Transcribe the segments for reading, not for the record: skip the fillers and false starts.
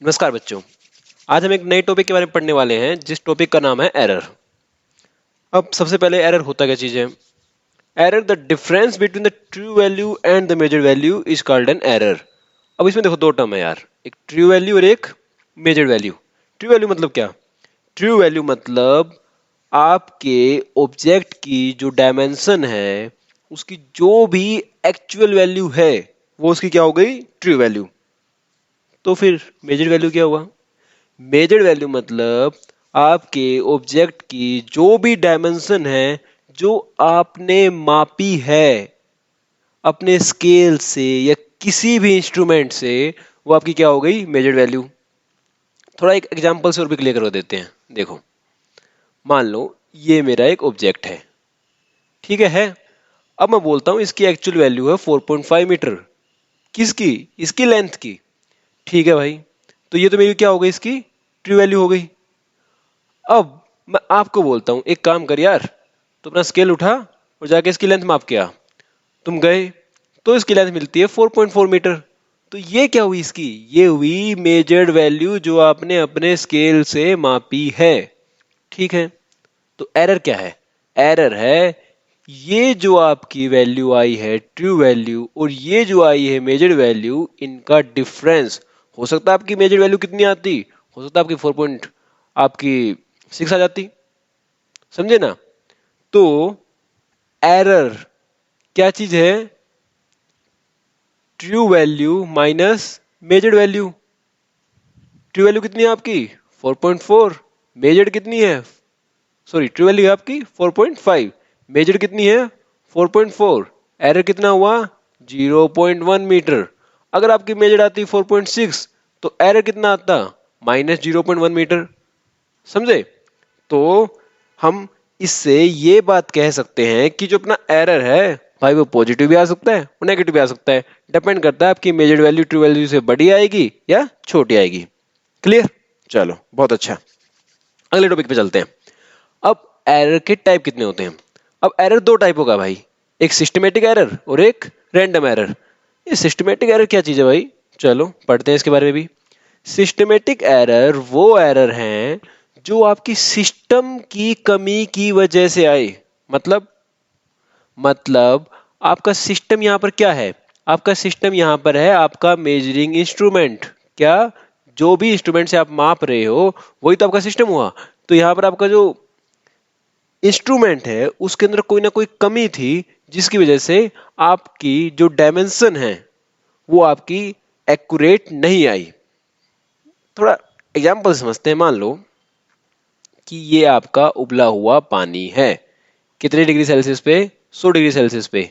नमस्कार बच्चों। आज हम एक नए टॉपिक के बारे में पढ़ने वाले हैं जिस टॉपिक का नाम है एरर। अब सबसे पहले एरर होता क्या चीज है? Error, the difference between the true value and the measure value is called an error. अब इसमें देखो दो टर्म है यार, एक ट्रू वैल्यू और एक मेजर वैल्यू। ट्रू वैल्यू मतलब क्या? ट्रू वैल्यू मतलब आपके ऑब्जेक्ट की जो डायमेंशन है उसकी जो भी एक्चुअल वैल्यू है वो उसकी क्या हो गई? True value. तो फिर मेजर वैल्यू क्या हुआ? मेजर वैल्यू मतलब आपके ऑब्जेक्ट की जो भी डायमेंशन है जो आपने मापी है अपने स्केल से या किसी भी इंस्ट्रूमेंट से, वो आपकी क्या हो गई? Measure value. थोड़ा एक एग्जांपल से और भी क्लियर कर देते हैं। देखो, मान लो ये मेरा एक ऑब्जेक्ट है, ठीक है? अब मैं बोलता हूं इसकी एक्चुअल वैल्यू है 4.5 मीटर। किसकी? इसकी लेंथ की। ठीक है भाई, तो ये तो मेरी क्या हो गई? इसकी ट्रू वैल्यू हो गई। अब मैं आपको बोलता हूं एक काम कर यार, तो अपना स्केल उठा और जाके इसकी लेंथ माप के आ। तुम गए तो इसकी लेंथ मिलती है 4.4 मीटर। तो ये क्या हुई? इसकी ये हुई मेजर्ड वैल्यू जो आपने अपने स्केल से मापी है। ठीक है, तो एरर क्या है? एरर है ये जो आपकी वैल्यू आई है ट्रू वैल्यू और ये जो आई है मेजर्ड वैल्यू, इनका डिफरेंस। हो सकता है आपकी मेजर्ड वैल्यू कितनी आती, हो सकता है आपकी 4.6 आ जाती। समझे ना? तो एरर क्या चीज है? True value minus measured value. True value कितनी है आपकी? 4.4। मेजर्ड कितनी है? सॉरी, ट्रू वैल्यू है आपकी 4.5, मेजर्ड कितनी है? 4.4। एरर कितना हुआ? 0.1 मीटर। अगर आपकी मेजर्ड आती 4.6 तो एरर कितना आता? Minus 0.1 metre. समझे? तो हम इससे ये बात कह सकते हैं कि जो अपना एरर है भाई, वो पॉजिटिव भी आ सकता है और नेगेटिव भी आ सकता है। डिपेंड करता है आपकी मेजर्ड वैल्यू ट्रू वैल्यू से बड़ी आएगी या छोटी आएगी। क्लियर? चलो, बहुत अच्छा। अगले टॉपिक पे चलते हैं। अब एरर के टाइप कितने होते हैं? अब एरर दो टाइप होगा भाई, एक सिस्टमेटिक एरर और एक रैंडम एरर। ये सिस्टमेटिक एरर क्या चीज है भाई? चलो पढ़ते हैं इसके बारे में भी। सिस्टमेटिक एरर वो एरर हैं जो आपकी सिस्टम की कमी की वजह से आए। मतलब आपका सिस्टम यहां पर क्या है? आपका सिस्टम यहां पर है आपका मेजरिंग इंस्ट्रूमेंट। क्या? जो भी इंस्ट्रूमेंट से आप माप रहे हो वही तो आपका सिस्टम हुआ। तो यहां पर आपका जो इंस्ट्रूमेंट है उसके अंदर कोई ना कोई कमी थी जिसकी वजह से आपकी जो डायमेंशन है वो आपकी एक्यूरेट नहीं आई। थोड़ा एग्जाम्पल समझते हैं। मान लो कि ये आपका उबला हुआ पानी है। कितने डिग्री सेल्सियस पे? 100 डिग्री सेल्सियस पे।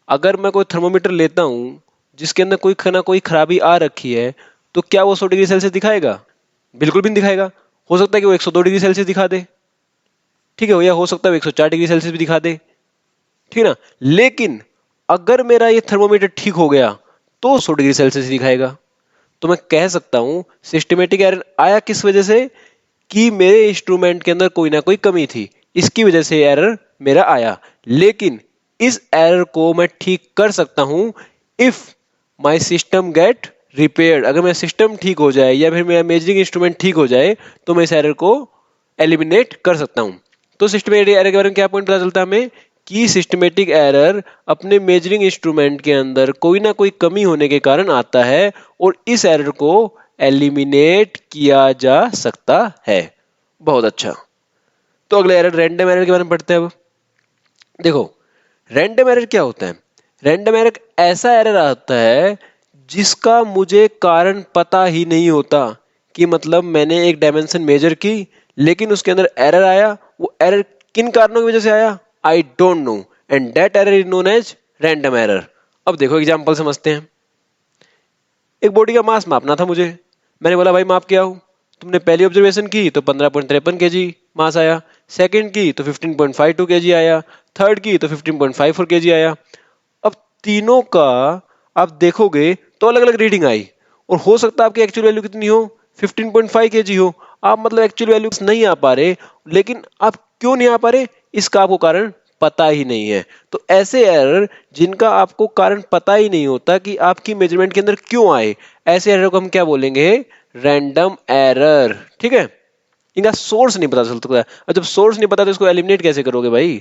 अगर मैं कोई थर्मोमीटर लेता हूं जिसके अंदर कोई ना कोई खराबी आ रखी है, तो क्या वो 100 डिग्री सेल्सियस दिखाएगा? बिल्कुल भी नहीं दिखाएगा। हो सकता है कि वो 102 डिग्री सेल्सियस दिखा दे, ठीक है, या हो सकता है वो 104 डिग्री सेल्सियस भी दिखा दे, ठीक है ना? लेकिन अगर मेरा ये थर्मोमीटर ठीक हो गया तो 100 डिग्री सेल्सियस दिखाएगा। तो मैं कह सकता हूं सिस्टमेटिक एरर आया किस वजह से? कि मेरे इंस्ट्रूमेंट के अंदर कोई ना कोई कमी थी, इसकी वजह से एरर मेरा आया। लेकिन इस एरर को मैं ठीक कर सकता हूं if my system get repaired. अगर मेरा सिस्टम ठीक हो जाए या फिर मेरा मेजरिंग इंस्ट्रूमेंट ठीक हो जाए तो मैं इस एरर को एलिमिनेट कर सकता हूं। तो सिस्टमेटिक एरर के बारे में क्या पॉइंट पता चलता है हमें? कि सिस्टमेटिक एरर अपने मेजरिंग इंस्ट्रूमेंट के अंदर कोई ना कोई कमी होने के कारण आता है और इस एरर को एलिमिनेट किया जा सकता है। बहुत अच्छा। तो अगले एरर रैंडम एरर के बारे में पढ़ते हैं अब। देखो, रैंडम एरर क्या होता है? रैंडम एरर ऐसा एरर आता है जिसका मुझे कारण पता ही नहीं होता। कि मतलब मैंने एक डायमेंशन मेजर की लेकिन उसके अंदर एरर आया। वो एरर किन कारणों की वजह से आया? I don't know, and that error is known as random error. अब देखो एग्जांपल समझते हैं। एक बॉडी का मास मापना था मुझे। मैंने बोला भाई माप के आओ। तुमने पहली ऑब्जर्वेशन की तो 15.53 केजी मास आया, सेकंड की तो 15.52 केजी आया, थर्ड की तो 15.54 केजी आया। अब तीनों का आप देखोगे तो अलग अलग रीडिंग आई और हो सकता है आपकी एक्चुअल वैल्यू कितनी हो? 15.5 केजी हो। आप मतलब एक्चुअल वैल्यू नहीं आ पा रहे। लेकिन आप क्यों नहीं आ पा रहे इसका आपको कारण पता ही नहीं है। तो ऐसे एरर जिनका आपको कारण पता ही नहीं होता कि आपकी मेजरमेंट के अंदर क्यों आए, ऐसे एरर को हम क्या बोलेंगे? रैंडम एरर, ठीक है। इनका सोर्स नहीं पता चल सकता है, और जब सोर्स नहीं पता तो इसको एलिमिनेट कैसे करोगे भाई।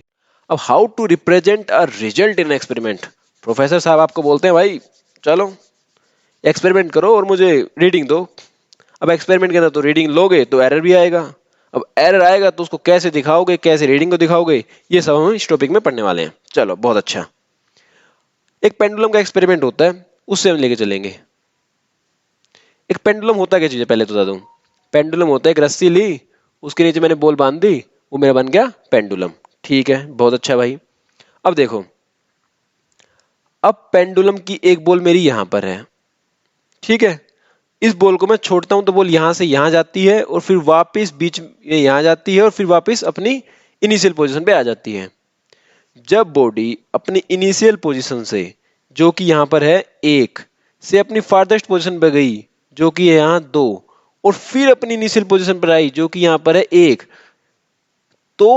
अब how to represent a result in experiment. Professor साहब आपको बोलते हैं भाई चलो एक्सपेरिमेंट करो और मुझे रीडिंग दो। अब एक्सपेरिमेंट के अंदर तो रीडिंग लोगे तो एरर भी आएगा। अब एरर आएगा तो उसको कैसे दिखाओगे, कैसे रीडिंग को दिखाओगे, ये सब हम इस टॉपिक में पढ़ने वाले हैं। चलो बहुत अच्छा। एक पेंडुलम का एक्सपेरिमेंट होता है, उससे हम लेके चलेंगे। एक पेंडुलम होता क्या चीज है पहले तो बता दूं। पेंडुलम होता है एक रस्सी ली, उसके नीचे मैंने बॉल बांध दी, वो मेरा बन गया पेंडुलम। ठीक है, बहुत अच्छा भाई। अब देखो, अब पेंडुलम की एक बॉल मेरी यहां पर है, ठीक है। इस बॉल को मैं छोड़ता हूं तो बॉल यहां से यहां जाती है और फिर वापस बीच में यहां जाती है और फिर वापस अपनी इनिशियल पोजीशन पे आ जाती है। जब बॉडी अपनी इनिशियल पोजीशन से, जो कि यहां पर है 1 से अपनी फारदेस्ट पोजीशन पे गई, जो कि है यहां 2, और फिर अपनी इनिशियल पोजीशन पर आई, जो कि यहां पर है 1, तो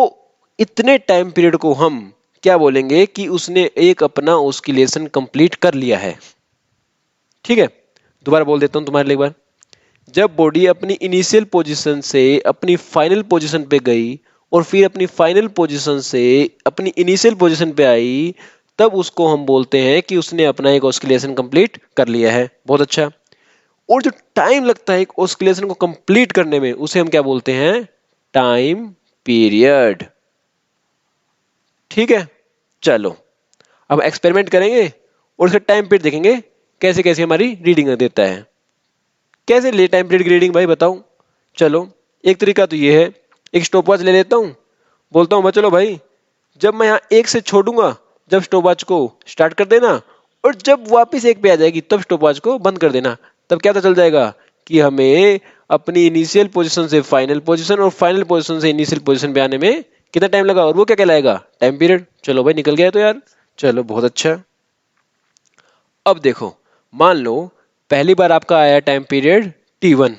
इतने टाइम पीरियड को हम क्या बोलेंगे कि उसने एक अपना ऑस्किलेशन कंप्लीट कर लिया है। ठीक है, दोबारा बोल देता हूं तुम्हारे लिए एक बार। जब बॉडी अपनी इनिशियल पोजीशन से अपनी फाइनल पोजीशन पे गई और फिर अपनी फाइनल पोजीशन से अपनी इनिशियल पोजीशन पे आई, तब उसको हम बोलते हैं कि उसने अपना एक ऑस्किलेशन कंप्लीट कर लिया है। बहुत अच्छा। और जो टाइम लगता है एक ऑस्किलेशन को कंप्लीट करने में, उसे हम क्या बोलते हैं, टाइम पीरियड। ठीक है, चलो अब एक्सपेरिमेंट करेंगे और उसका टाइम पीरियड देखेंगे कैसे कैसे हमारी रीडिंग देता है। कैसे ले टाइम पीरियड की रीडिंग भाई बताओ। चलो एक तरीका तो ये है, एक स्टॉपवॉच ले लेता हूं, बोलता हूं मैं चलो भाई जब मैं यहां 1 से छोड़ूंगा, जब स्टॉपवॉच को स्टार्ट कर देना, और जब वापस 1 पे आ जाएगी तब स्टॉपवॉच को बंद कर देना। तब क्या पता चल जाएगा कि हमें अपनी इनिशियल पोजीशन से फाइनल पोजीशन और फाइनल पोजीशन से इनिशियल पोजीशन पे आने में कितना टाइम लगा, और वो क्या कहलाएगा, टाइम पीरियड। चलो भाई निकल गया तो यार, चलो बहुत अच्छा। अब देखो, मान लो पहली बार आपका आया टाइम पीरियड T1,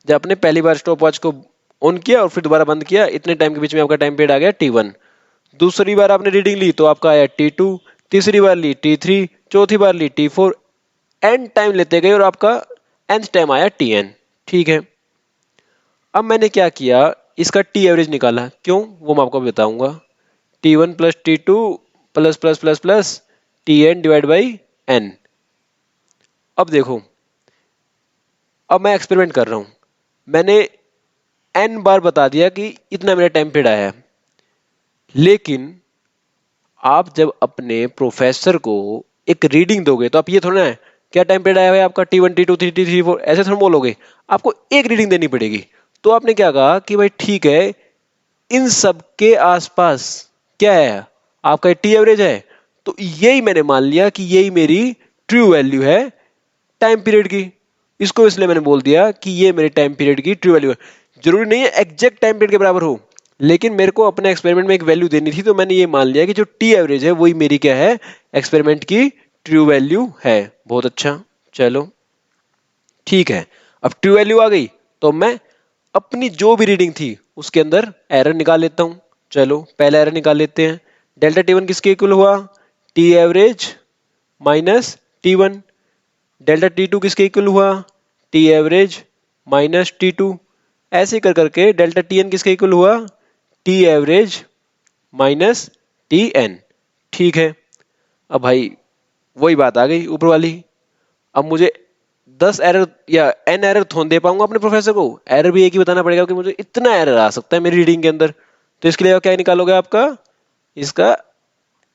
जब आपने पहली बार स्टॉप वॉच को ऑन किया और फिर दोबारा बंद किया, इतने टाइम के बीच में आपका टाइम पीरियड आ गया T1। दूसरी बार आपने रीडिंग ली तो आपका आया T2, तीसरी बार ली T3, चौथी बार ली T4, एंड टाइम लेते गए और आपका nth टाइम आया Tn। ठीक है, अब मैंने क्या किया, इसका टी एवरेज निकाला। क्यों, वो मैं आपको बताऊंगा। T1 plus T2 plus plus plus plus Tn divide by n। अब देखो, अब मैं एक्सपेरिमेंट कर रहा हूं, मैंने n बार बता दिया कि इतना मेरा टाइम पीरियड आया है, लेकिन आप जब अपने प्रोफेसर को एक रीडिंग दोगे तो आप ये थोड़ा ना है क्या टाइम पीरियड आया है आपका T1 T2 T3 T4 ऐसे थोड़ा बोलोगे, आपको एक रीडिंग देनी पड़ेगी। तो आपने क्या कहा कि भाई ठीक है, इन सब के आसपास क्या है, आपका टी एवरेज है, तो यही मैंने मान लिया कि यही मेरी ट्रू वैल्यू है टाइम पीरियड की। इसको इसलिए मैंने बोल दिया कि ये मेरे टाइम पीरियड की ट्रू वैल्यू है। जरूरी नहीं है एग्जैक्ट टाइम पीरियड के बराबर हो, लेकिन मेरे को अपने एक्सपेरिमेंट में एक वैल्यू देनी थी, तो मैंने ये मान लिया कि जो टी एवरेज है वही मेरी क्या है, एक्सपेरिमेंट की ट्रू वैल्यू है। बहुत अच्छा, चलो ठीक है। अब ट्रू वैल्यू आ गई तो मैं अपनी जो भी रीडिंग थी उसके अंदर एरर निकाल लेता हूं। चलो पहला एरर निकाल लेते हैं। डेल्टा T1 किसके इक्वल हुआ, T average minus T1। Delta T2 किसके इक्वल हुआ, टी एवरेज माइनस T2। ऐसे कर करके डेल्टा Tn किसके इक्वल हुआ, टी एवरेज माइनस Tn। ठीक है, अब भाई वही बात आ गई ऊपर वाली। अब मुझे 10 एरर या n एरर थोड़ा दे पाऊंगा अपने प्रोफेसर को, एरर भी एक ही बताना पड़ेगा कि मुझे इतना एरर आ सकता है मेरी रीडिंग के अंदर। तो इसके लिए क्या निकालोगे आपका, इसका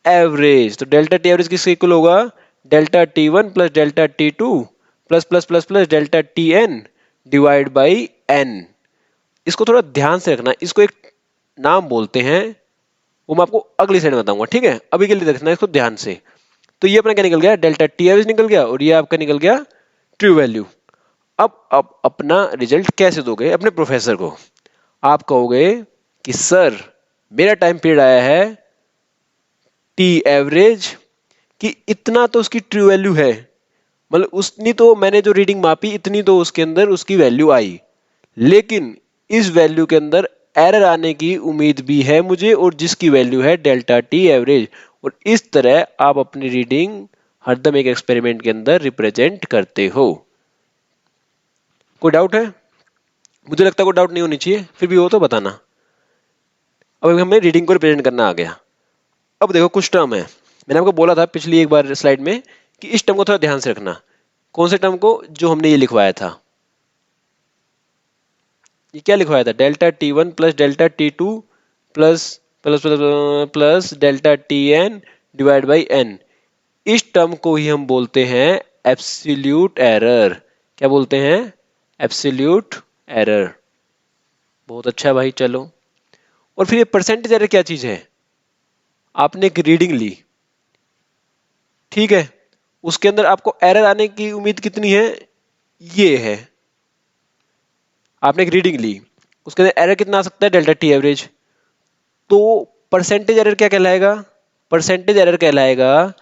एवरेज। तो डेल्टा टी एवरेज किसके इक्वल होगा, delta T1 plus delta T2 plus plus plus plus delta Tn divide by n। इसको थोड़ा ध्यान से रखना, इसको एक नाम बोलते हैं, वो मैं आपको अगली साइड में बताऊंगा। ठीक है, अभी के लिए रखना इसको ध्यान से। तो ये अपना क्या निकल गया, डेल्टा टी एवरेज निकल गया, और ये आपका निकल गया ट्रू वैल्यू। अब अपना रिजल्ट कैसे दोगे अपने प्रोफेसर को, आप कहोगे कि सर मेरा टाइम पीरियड आया है टी एवरेज कि इतना तो उसकी ट्रू वैल्यू है, मतलब उतनी तो मैंने जो रीडिंग मापी इतनी तो उसके अंदर उसकी वैल्यू आई, लेकिन इस वैल्यू के अंदर एरर आने की उम्मीद भी है मुझे, और जिसकी वैल्यू है डेल्टा टी एवरेज। और इस तरह आप अपनी रीडिंग हरदम एक एक्सपेरिमेंट के अंदर रिप्रेजेंट करते हो। कोई डाउट है? मुझे लगता है कोई डाउट नहीं होनी चाहिए, फिर भी हो तो बताना। अब हमें रीडिंग को रिप्रेजेंट करना आ गया। अब देखो कुछ टर्म है, मैंने आपको बोला था पिछली एक बार स्लाइड में कि इस टर्म को थोड़ा ध्यान से रखना। कौन से टर्म को? जो हमने ये लिखवाया था। ये क्या लिखवाया था? Delta T1 plus delta T2 plus plus plus plus delta Tn divide by n। इस टर्म को ही हम बोलते हैं एब्सोल्यूट एरर। क्या बोलते हैं? Absolute error. बहुत अच्छा भाई, चलो। और फिर ये परसेंटेज एरर क्या चीज है? आपने एक रीडिंग ली, ठीक है, उसके अंदर आपको एरर आने की उम्मीद कितनी है? ये है। आपने एक रीडिंग ली, उसके अंदर एरर कितना आ सकता है? Delta T average. तो परसेंटेज एरर क्या कहलाएगा? परसेंटेज एरर कहलाएगा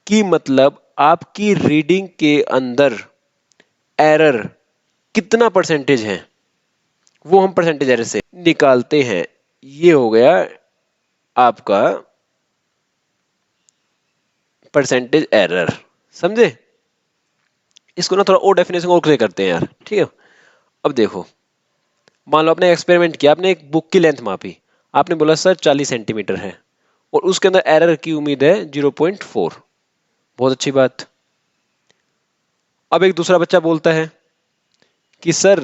कि मतलब आपकी रीडिंग के अंदर एरर कितना परसेंटेज है, वो हम परसेंटेज एरर से निकालते हैं। ये हो गया आपका परसेंटेज एरर। समझे? इसको ना थोड़ा और डेफिनेशन और क्लियर करते हैं यार, ठीक है। अब देखो, मान लो आपने एक्सपेरिमेंट किया, आपने एक बुक की लेंथ मापी, आपने बोला सर 40 सेंटीमीटर है, और उसके अंदर एरर की उम्मीद है 0.4। बहुत अच्छी बात। अब एक दूसरा बच्चा बोलता है कि सर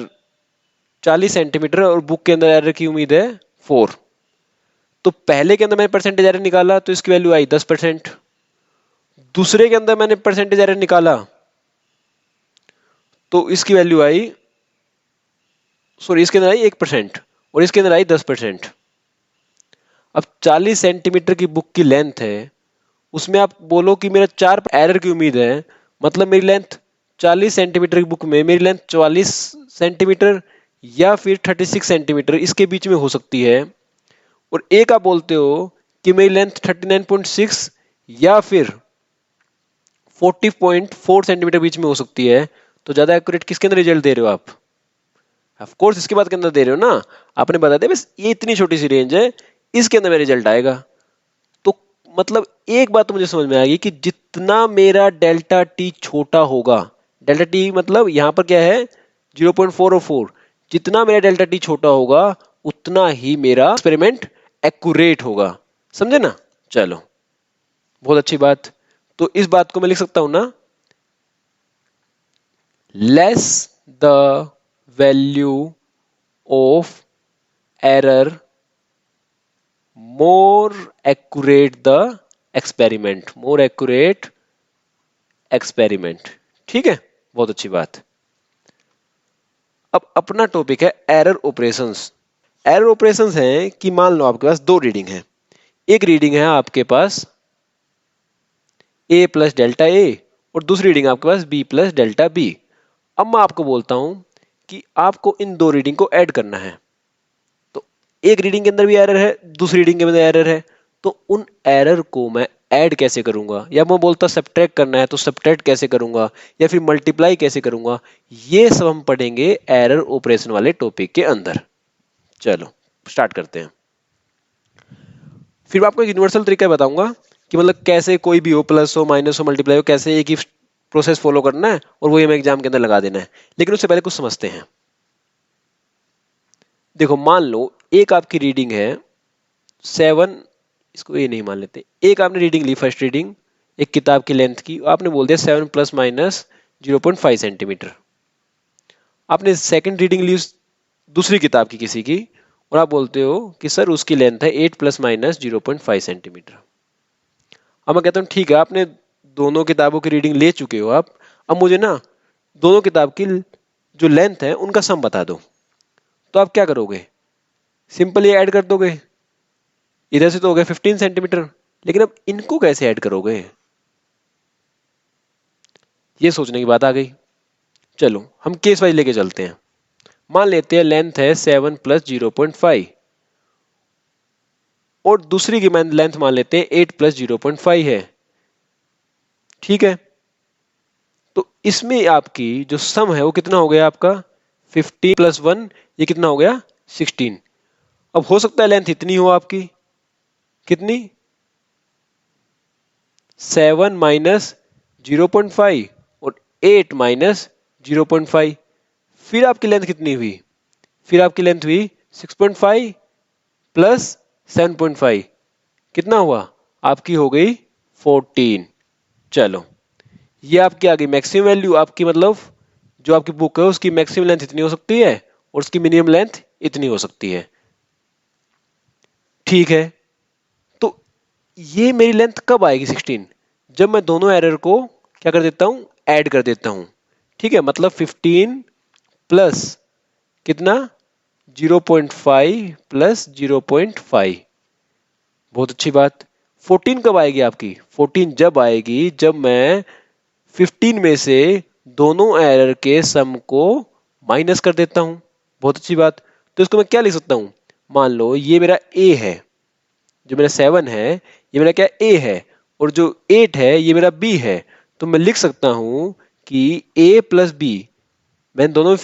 40 सेंटीमीटर और बुक के अंदर एरर की उम्मीद है 4। तो पहले के अंदर मैंने परसेंटेज एरर निकाला तो इसकी वैल्यू आई 10%। दूसरे के अंदर मैंने परसेंटेज एरर निकाला तो इसकी वैल्यू आई, सॉरी, इसके अंदर आई 1% और इसके अंदर आई 10%। अब 40 सेंटीमीटर की बुक की लेंथ है, उसमें आप बोलो कि मेरा 4 एरर की उम्मीद है, मतलब मेरी लेंथ 40 सेंटीमीटर की बुक में मेरी लेंथ 44 सेंटीमीटर या फिर 36 सेंटीमीटर इसके बीच में हो सकती है। और एक आप बोलते हो कि मेरी लेंथ 39.6 या फिर 40.4 सेंटीमीटर बीच में हो सकती है। तो ज्यादा एक्यूरेट किसके अंदर रिजल्ट दे रहे हो आप? ऑफ कोर्स इसके बाद के अंदर दे रहे हो ना। आपने बता दिया बस ये इतनी छोटी सी रेंज है, इसके अंदर मेरा रिजल्ट आएगा। तो मतलब एक बात तो मुझे समझ में आ गई कि जितना मेरा डेल्टा टी छोटा होगा, डेल्टा टी मतलब यहां पर क्या है? 0.404। जितना मेरा डेल्टा टी छोटा होगा उतना ही मेरा एक्सपेरिमेंट एक्यूरेट होगा। समझे ना? चलो, बहुत अच्छी बात। तो इस बात को मैं लिख सकता हूं ना, less the value of error more accurate the experiment, more accurate experiment. ठीक है, बहुत अच्छी बात। अब अपना टॉपिक है एरर ऑपरेशंस। एरर ऑपरेशंस है कि मान लो आपके पास दो रीडिंग है। एक रीडिंग है आपके पास a प्लस डेल्टा ए और दूसरी रीडिंग आपके पास b प्लस डेल्टा बी। अब मैं आपको बोलता हूं कि आपको इन दो रीडिंग को ऐड करना है। तो एक रीडिंग के अंदर भी एरर है, दूसरी रीडिंग के अंदर एरर है, तो उन एरर को मैं ऐड कैसे करूंगा, या मैं बोलता सब्ट्रैक्ट करना है तो सब्ट्रैक्ट कैसे करूंगा, या फिर मल्टीप्लाई कैसे करूंगा, ये सब हम पढ़ेंगे एरर ऑपरेशन वाले टॉपिक के अंदर। चलो स्टार्ट करते हैं। फिर मैं आपको एक यूनिवर्सल तरीका बताऊंगा कि मतलब कैसे कोई भी हो, प्लस हो, माइनस हो, मल्टीप्लाई हो, कैसे एक ही प्रोसेस फॉलो करना है और वही हमें एग्जाम के अंदर लगा देना है। लेकिन उससे पहले कुछ समझते हैं। देखो, मान लो एक आपकी रीडिंग है 7, इसको ये नहीं मान लेते, एक आपने रीडिंग ली, फर्स्ट रीडिंग एक किताब की लेंथ की, आपने बोल दिया 7 प्लस माइनस 0.5 सेंटीमीटर। आपने सेकंड रीडिंग ली दूसरी किताब की किसी की, और आप बोलते हो कि सर उसकी लेंथ है 8 प्लस माइनस 0.5 सेंटीमीटर। अब मैं कहता हूँ ठीक है, आपने दोनों किताबों की रीडिंग ले चुके हो आप, अब मुझे ना दोनों किताब की जो लेंथ है उनका सम बता दो। तो आप क्या करोगे? सिंपली ऐड कर दोगे। इधर से तो हो गया 15 सेंटीमीटर, लेकिन अब इनको कैसे ऐड करोगे, ये सोचने की बात आ गई। चलो हम केस वाइज लेके चलते हैं। मान लेते हैं लेंथ है 7 प्लस 0.5 और दूसरी की लेंथ मान लेते हैं 8 प्लस 0.5 है। ठीक है, तो इसमें आपकी जो सम है वो कितना हो गया आपका? 15 प्लस 1, ये कितना हो गया? 16। अब हो सकता है लेंथ इतनी हो आपकी, कितनी? 7 माइनस 0.5 और 8 माइनस 0.5। फिर आपकी लेंथ कितनी हुई, फिर आपकी लेंथ हुई 6.5 प्लस 7.5, कितना हुआ, आपकी हो गई 14। चलो ये आपकी आ गई मैक्सिमम वैल्यू आपकी, मतलब जो आपकी बुक है उसकी मैक्सिमम लेंथ इतनी हो सकती है और उसकी मिनिमम लेंथ इतनी हो सकती है। ठीक है, तो ये मेरी लेंथ कब आएगी 16, जब मैं दोनों एरर को क्या कर देता हूं, ऐड कर देता हूं। ठीक है, मतलब 15 प्लस कितना 0.5 प्लस 0.5, बहुत अच्छी बात। 14 कब आएगी आपकी, 14 जब आएगी जब मैं 15 में से दोनों एरर के सम को माइनस कर देता हूं, बहुत अच्छी बात। तो इसको मैं क्या लिख सकता हूं, मान लो ये मेरा a है, जो मेरा 7 है ये मेरा क्या a है, और जो 8 है ये मेरा b है। तो मैं लिख सकता हूं कि a प्लस b, मैंने दोनों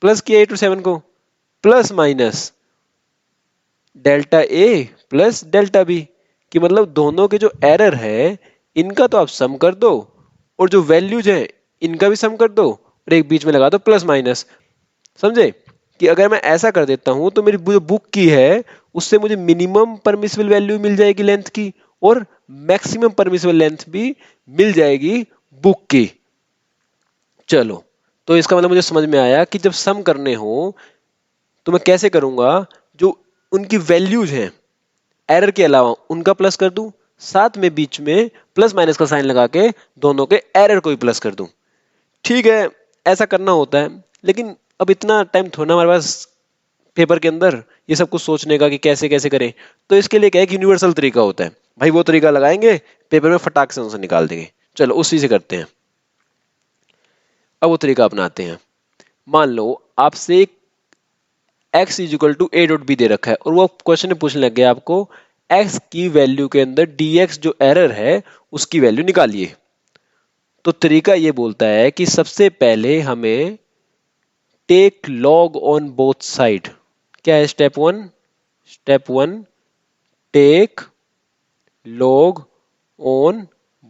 प्लस किया 8 और 7 को, plus minus delta a plus delta b, कि मतलब दोनों के जो एरर है इनका तो आप सम कर दो और जो वैल्यूज है इनका भी सम कर दो और एक बीच में लगा दो प्लस माइनस। समझे कि अगर मैं ऐसा कर देता हूं तो मेरी जो बुक की है उससे मुझे मिनिमम परमिसिबल वैल्यू मिल जाएगी लेंथ की और मैक्सिमम परमिसिबल लेंथ भी मिल जाएगी बुक की। चलो, तो इसका मतलब मुझे समझ में आया कि जब सम करने हो तो मैं कैसे करूंगा, जो उनकी वैल्यूज हैं एरर के अलावा उनका प्लस कर दूं, साथ में बीच में प्लस माइनस का साइन लगा के दोनों के एरर को भी प्लस कर दूं। ठीक है, ऐसा करना होता है, लेकिन अब इतना टाइम थोड़ा ना हमारे पास पेपर के अंदर ये सब कुछ सोचने का कि कैसे कैसे करें। तो इसके लिए क्या एक यूनिवर्सल तरीका होता है, भाई वो तरीका लगाएंगे पेपर में फटाक से आंसर निकाल देंगे। चलो उसी से करते हैं। अब वो तरीका अपनाते हैं। मान लो आपसे एक x is equal to a dot B दे रखा है और वो क्वेश्चन में पूछने लग गया आपको x की वैल्यू के अंदर dx जो एरर है उसकी वैल्यू निकालिए। तो तरीका ये बोलता है कि सबसे पहले हमें take log on both side. क्या है step one, step one take log on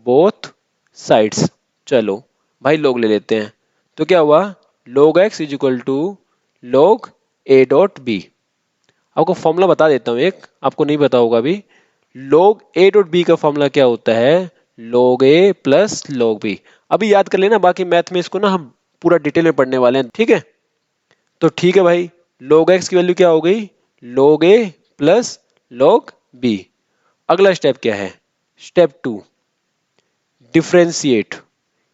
both sides. चलो भाई लॉग ले लेते हैं, तो क्या हुआ log x is equal to log a dot b. आपको फॉर्मूला बता देता हूं एक, आपको नहीं पता होगा अभी। log a डॉट बी का फॉर्मूला क्या होता है, log a plus log b। अभी याद कर लेना, बाकी मैथ में इसको ना हम पूरा डिटेल में पढ़ने वाले हैं। ठीक है, तो ठीक है भाई, log x की वैल्यू क्या हो गई, log a plus log b। अगला स्टेप क्या है, स्टेप टू डिफ्रेंशिएट।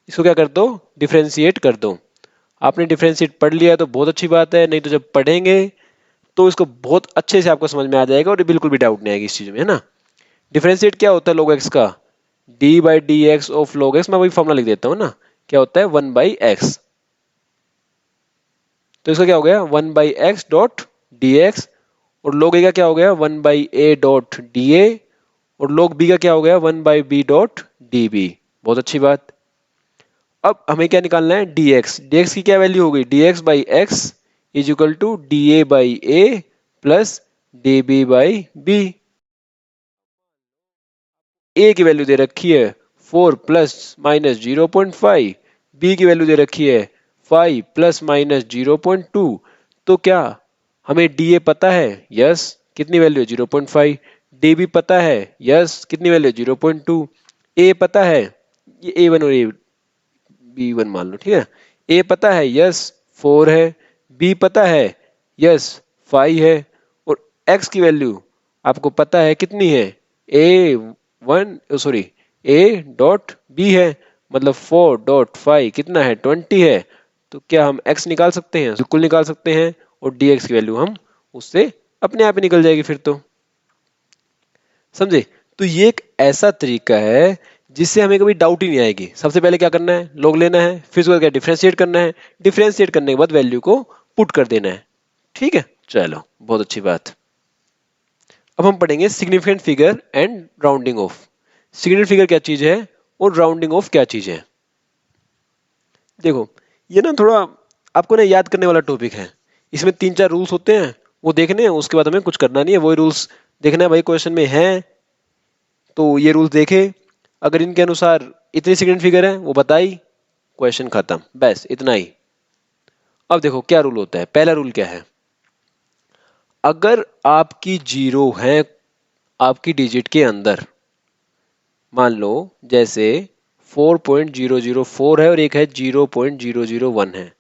इसको क्या कर दो, डिफ्रेंशिएट कर दो। आपने डिफ्रेंशिएट पढ़ लिया तो बहुत अच्छी बात है, नहीं तो जब पढ़ेंगे तो इसको बहुत अच्छे से आपको समझ में आ जाएगा और बिल्कुल भी डाउट नहीं आएगी इस चीज में, है ना। डिफरेंशिएट क्या होता है log x का, d by D x of log x। मैं वही फॉर्मूला लिख देता हूँ ना, क्या होता है 1 बाई एक्स। तो इसका क्या हो गया 1 by x dot d x, और log a का क्या हो गया 1 by a dot d a, और log b का क्या हो गया 1 by b dot d b. बहुत अच्छी बात। अब हमें क्या निकालना है dx, dx की क्या वैल्यू हो गई dx by X is equal to D A by A plus D B by B. A की वैल्यू दे रखी है 4 प्लस माइनस 0.5, बी की वैल्यू दे रखी है 5 प्लस माइनस 0.2। तो क्या हमें डी ए पता है, यस, कितनी वैल्यू है 0.5, डी बी पता है, यस, कितनी वैल्यू है 0.2, ए पता है, ये ए वन और ए बी वन मान लो, ठीक है। ए पता है, यस 4 है, बी पता है, यस 5 है, और एक्स की वैल्यू आपको पता है कितनी है, A one sorry A dot B है, मतलब 4.5 कितना है 20 है। तो क्या हम x निकाल सकते हैं, बिल्कुल निकाल सकते हैं, और dx की वैल्यू हम उससे अपने आप ही निकल जाएगी फिर तो। समझे, तो ये एक ऐसा तरीका है जिससे हमें कभी डाउट ही नहीं आएगी। सबसे पहले क्या करना है, log लेना है, फिर उसके बाद क्या डिफरेंशिएट करना है, डिफरेंशिएट करने के बाद वैल्यू को पुट कर देना है। ठीक है, चलो बहुत अच्छी बात। अब हम पढ़ेंगे significant figure and rounding off. Significant figure क्या चीज है और राउंडिंग ऑफ क्या चीज है। देखो ये ना थोड़ा आपको ना याद करने वाला टॉपिक है। इसमें 3-4 रूल्स होते हैं, वो देखने हैं, उसके बाद हमें कुछ करना नहीं है, वही रूल्स देखना है भाई क्वेश्चन में है तो ये रूल्स देखे, अगर इनके अनुसार इतनी सिग्निफिकेंट फिगर है वो बताई, क्वेश्चन खत्म, बस इतना ही। अब देखो क्या रूल होता है। पहला रूल क्या है, अगर आपकी जीरो है आपकी डिजिट के अंदर, मान लो जैसे 4.004 है और एक है 0.001 है।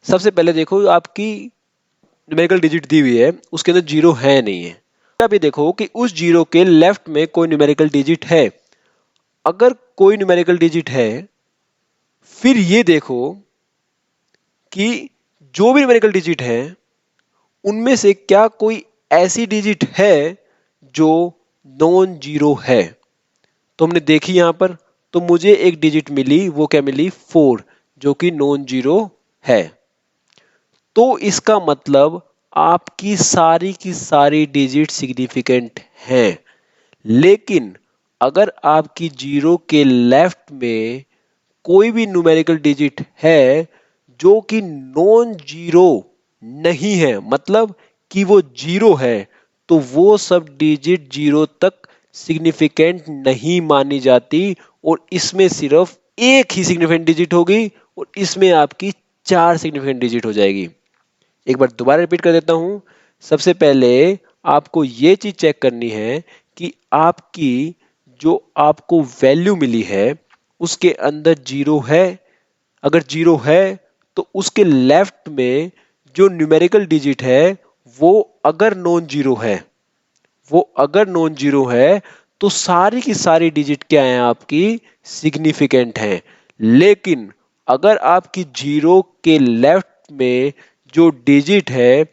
सबसे पहले देखो आपकी न्यूमेरिकल डिजिट दी हुई है, उसके अंदर जीरो है नहीं है। अब ये देखो कि उस जीरो के लेफ्ट में कोई न्यूमेरिकल डिजिट है। अगर कोई न्यूमेरिकल डिजिट है, फिर ये देखो कि जो भी न्यूमेरिकल डिजिट है उनमें से क्या कोई ऐसी डिजिट है जो नॉन जीरो है। तो हमने देखी यहां पर, तो मुझे एक डिजिट मिली, वो क्या मिली, 4, जो कि नॉन जीरो है। तो इसका मतलब आपकी सारी की सारी डिजिट सिग्निफिकेंट हैं। लेकिन अगर आपकी जीरो के लेफ्ट में कोई भी न्यूमेरिकल डिजिट है जो कि नॉन जीरो नहीं है, मतलब कि वो जीरो है, तो वो सब डिजिट जीरो तक सिग्निफिकेंट नहीं मानी जाती और इसमें सिर्फ एक ही सिग्निफिकेंट डिजिट होगी और इसमें आपकी 4 सिग्निफिकेंट डिजिट हो जाएगी। एक बार दोबारा रिपीट कर देता हूं। सबसे पहले आपको ये चीज चेक करनी है कि आपकी जो आपको वैल्यू मिली है उसके अंदर जीरो है। अगर जीरो है तो उसके लेफ्ट में जो न्यूमेरिकल डिजिट है वो अगर नॉन जीरो है, वो अगर नॉन जीरो है तो सारी की सारी डिजिट क्या है आपकी, सिग्निफिकेंट है। लेकिन अगर आपकी जीरो के लेफ्ट में जो डिजिट है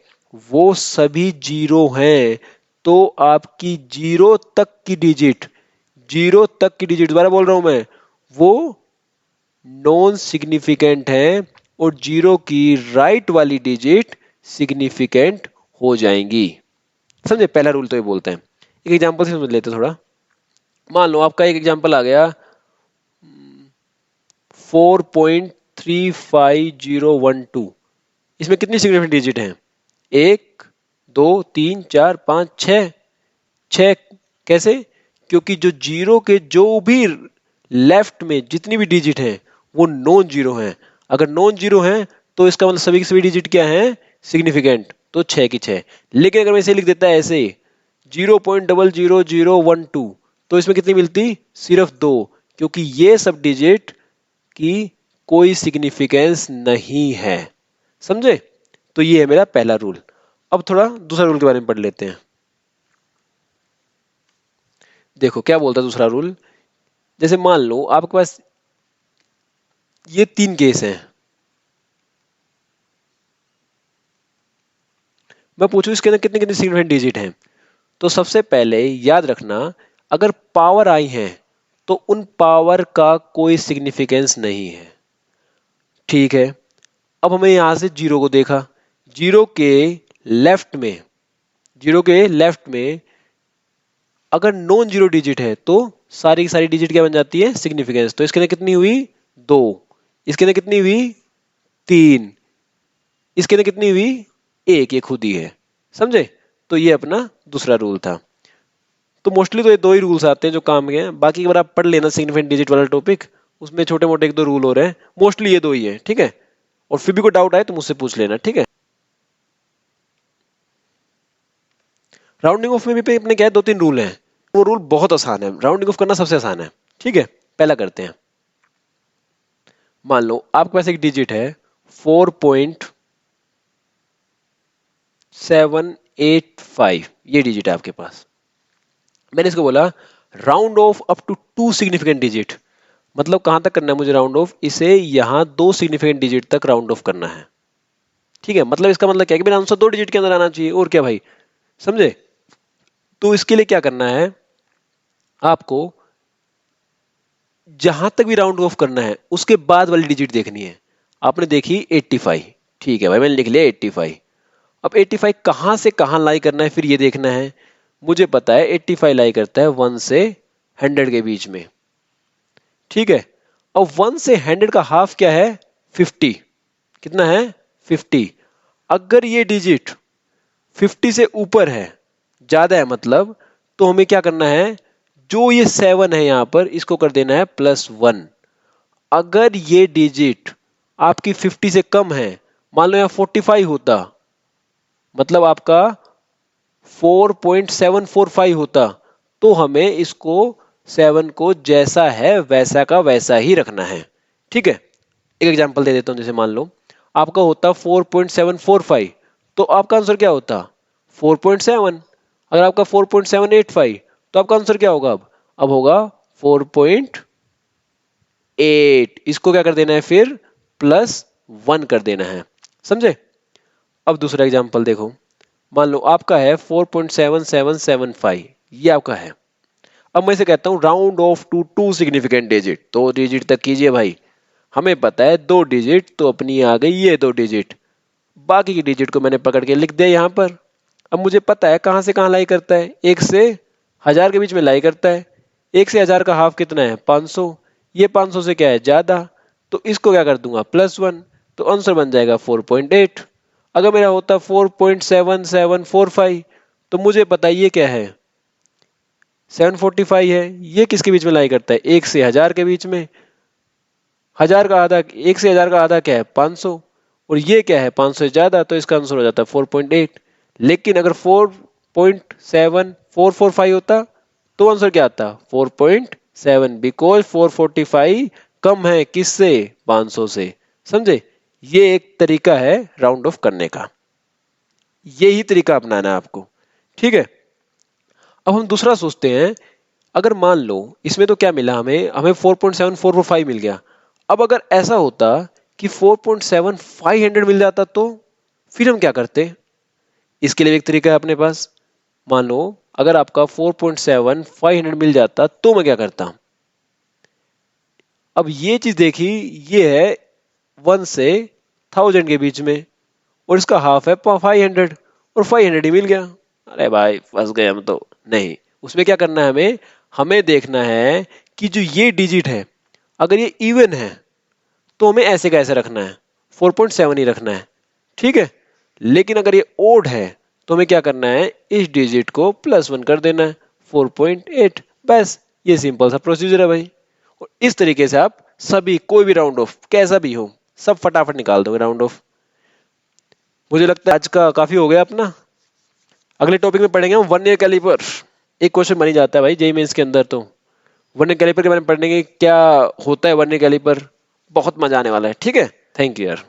वो सभी जीरो हैं, तो आपकी जीरो तक की डिजिट, जीरो तक की डिजिट दोबारा बोल रहा हूं मैं, वो नॉन सिग्निफिकेंट है और जीरो की राइट वाली डिजिट सिग्निफिकेंट हो जाएंगी। समझे, पहला रूल तो ये बोलते हैं। एक एग्जांपल से समझ लेते हैं थोड़ा। मान लो आपका एक एग्जांपल आ गया 4.35012। इसमें कितनी सिग्निफिकेंट डिजिट हैं, 1 2 3 4 5 6। 6 कैसे, क्योंकि जो जीरो के जो भी लेफ्ट में जितनी भी डिजिट हैं वो नॉन जीरो हैं। अगर नॉन जीरो हैं तो इसका मतलब सभी की सभी डिजिट क्या हैं, सिग्निफिकेंट, तो 6 की 6। लेकिन अगर मैं इसे लिख देता है ऐसे 0.00012, तो इसमें कितनी मिलती, सिर्फ 2, क्योंकि ये सब डिजिट की कोई सिग्निफिकेंस नहीं है। समझे, तो ये है मेरा पहला रूल। अब थोड़ा दूसरा रूल के बारे में पढ़ लेते हैं। देखो क्या बोलता है दूसरा रूल। जैसे मान लो आपके पास ये 3 केस हैं, मैं पूछूं इसके अंदर कितने कितने सिग्निफिकेंट डिजिट हैं। तो सबसे पहले याद रखना, अगर पावर आई है तो उन पावर का कोई सिग्निफिकेंस नहीं है। ठीक है, अब हमें यहां से जीरो को देखा, जीरो के लेफ्ट में, जीरो के लेफ्ट में अगर नॉन जीरो डिजिट है तो सारी की सारी डिजिट क्या बन जाती है, सिग्निफिकेंस। तो इसके अंदर कितनी हुई, 2। इसके अंदर कितनी हुई, 3। इसके अंदर कितनी हुई, 1, ये खुद ही है। समझे, तो ये अपना दूसरा रूल था। तो मोस्टली तो ये दो ही रूल्स आते हैं जो काम के हैं। बाकी अगर आप पढ़ लेना सिग्निफिकेंट डिजिट वाला टॉपिक, उसमें छोटे मोटे 1-2 रूल हो रहे हैं। मोस्टली ये दो ही है, ठीक है। और फिर भी कोई डाउट आए तो मुझसे पूछ लेना, ठीक है। राउंडिंग ऑफ में भी अपने क्या है, 2-3 रूल हैं। वो रूल बहुत आसान है, राउंडिंग ऑफ करना सबसे आसान है, ठीक है। पहला करते हैं। मान लो आपके पास एक डिजिट है 4.785, ये डिजिट है आपके पास। मैंने इसको बोला round off up to 2 significant digit. मतलब कहां तक करना है मुझे राउंड ऑफ, इसे यहां 2 सिग्निफिकेंट डिजिट तक राउंड ऑफ करना है, ठीक है। मतलब इसका मतलब क्या है कि मेरा आंसर 2 डिजिट के अंदर आना चाहिए, और क्या भाई, समझे। तो इसके लिए क्या करना है, आपको जहां तक भी राउंड ऑफ करना है उसके बाद वाली डिजिट देखनी है। आपने देखी 85, ठीक है भाई, मैंने लिख लिया 85। अब 85 कहां से कहां लाई करना है फिर ये देखना है। मुझे पता है 85 लाई करता है 1 से 100 के बीच में, ठीक है। अब 1 से 100 का हाफ क्या है, 50। कितना है, 50। अगर ये डिजिट 50 से ऊपर है, ज्यादा है मतलब, तो हमें क्या करना है, जो ये 7 है यहां पर इसको कर देना है +1। अगर ये डिजिट आपकी 50 से कम है, मान लो यहाँ 45 होता, मतलब आपका 4.745 होता, तो हमें इसको 7 को जैसा है वैसा का वैसा ही रखना है। ठीक है, एक एग्जांपल दे देता हूं। जैसे मान लो आपका होता 4.745, तो आपका आंसर क्या होता 4.7। अगर आपका 4.785, तो आपका आंसर क्या होगा अब होगा 4.8। इसको क्या कर देना है फिर +1 कर देना है, समझे। अब दूसरा एग्जांपल देखो, मान लो आपका है 4.7775, ये आपका है। अब मैं इसे कहता हूं round off to two significant digit, 2 digit तक कीजिए भाई। हमें पता है 2 डिजिट तो अपनी आ गई ये 2 डिजिट, बाकी की डिजिट को मैंने पकड़ के लिख दिया यहाँ पर। अब मुझे पता है कहां से कहां लाई करता है, 1 से 1000 के बीच में लाई करता है। 1 से 1000 का हाफ कितना है 500, ये 500 से क्या है ज्यादा, तो इसको क्या कर दूंगा +1, तो आंसर बन जाएगा 4.8। अगर मेरा होता 4.7745, तो मुझे पता है ये क्या है 745 है। ये किसके बीच में लाई करता है 1 से 1000 के बीच में। 1000 का आधा, 1 से 1000 का आधा क्या है 500, और ये क्या है 500 से ज्यादा, तो इसका आंसर हो जाता है 4.8। लेकिन अगर 4.7445 होता तो आंसर क्या आता 4.7, बिकॉज 445 कम है किससे 500 से, समझे। ये एक तरीका है राउंड ऑफ करने का, यही तरीका अपनाना है आपको। ठीक है, अब हम दूसरा सोचते हैं। अगर मान लो इसमें तो क्या मिला हमें हमें 4.7445 मिल गया। अब अगर ऐसा होता कि 4.7500 मिल जाता, तो फिर हम क्या करते। इसके लिए एक तरीका है अपने पास। मान लो अगर आपका 4.7500 मिल जाता तो मैं क्या करता। अब ये चीज देखी, ये है 1 से 1000 के बीच में, और इसका हाफ है 500, और 500 ही मिल गया। अरे भाई फंस गए हम तो। नहीं, उसमें क्या करना है हमें हमें देखना है कि जो ये डिजिट है अगर ये इवन है तो हमें ऐसे का ऐसे रखना है, 4.7 ही रखना है। ठीक है, लेकिन अगर ये ओड है तो हमें क्या करना है इस डिजिट को +1 कर देना है, 4.8। बस ये सिंपल सा प्रोसीजर है भाई। और इस तरीके से आप सभी कोई भी राउंड ऑफ कैसा भी हो सब फटाफट निकाल दोगे राउंड ऑफ। मुझे लगता है आज का काफी हो गया अपना। अगले टॉपिक में पढ़ेंगे हम वर्नियर कैलिपर। एक क्वेश्चन बन ही जाता है भाई जेईई मेंस के अंदर, तो वर्नियर कैलिपर के बारे में पढ़ने के क्या होता है वर्नियर कैलिपर, बहुत मजा आने वाला है। ठीक है, थैंक यू यार।